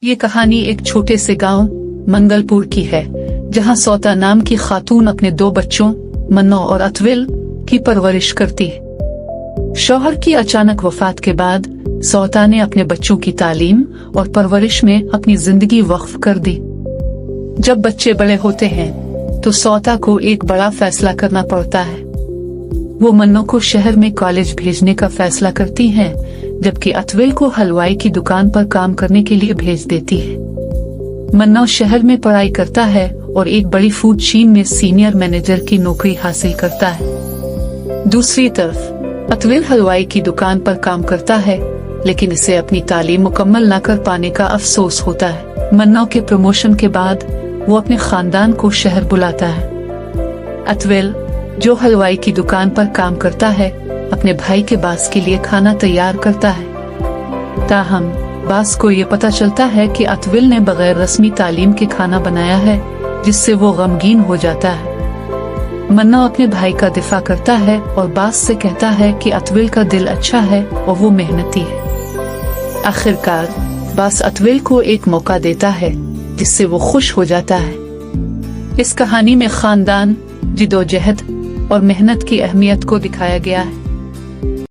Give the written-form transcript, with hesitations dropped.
ये कहानी एक छोटे से गांव मंगलपुर की है, जहां सौता नाम की खातून अपने 2 बच्चों मन्नो और अतविल की परवरिश करती है। शौहर की अचानक वफात के बाद सौता ने अपने बच्चों की तालीम और परवरिश में अपनी जिंदगी वक्फ कर दी। जब बच्चे बड़े होते हैं तो सौता को एक बड़ा फैसला करना पड़ता है। वो मन्नो को शहर में कॉलेज भेजने का फैसला करती हैं, जबकि अतविल को हलवाई की दुकान पर काम करने के लिए भेज देती है। मन्नो शहर में पढ़ाई करता है और एक बड़ी फूड चेन में सीनियर मैनेजर की नौकरी हासिल करता है। दूसरी तरफ अतविल हलवाई की दुकान पर काम करता है, लेकिन इसे अपनी तालीम मुकम्मल न कर पाने का अफसोस होता है। मन्नो के प्रमोशन के बाद वो अपने खानदान को शहर बुलाता है। अतविल, जो हलवाई की दुकान पर काम करता है, अपने भाई के बास के लिए खाना तैयार करता है। ताहम बास को ये पता चलता है कि अतविल ने बगैर रस्मी तालीम के खाना बनाया है, जिससे वो गमगीन हो जाता है। मन्नो अपने भाई का दिफा करता है और बास से कहता है कि अतविल का दिल अच्छा है और वो मेहनती है। आखिरकार बास अतविल को एक मौका देता है, जिससे वो खुश हो जाता है। इस कहानी में खानदान, जिदोजहद और मेहनत की अहमियत को दिखाया गया है।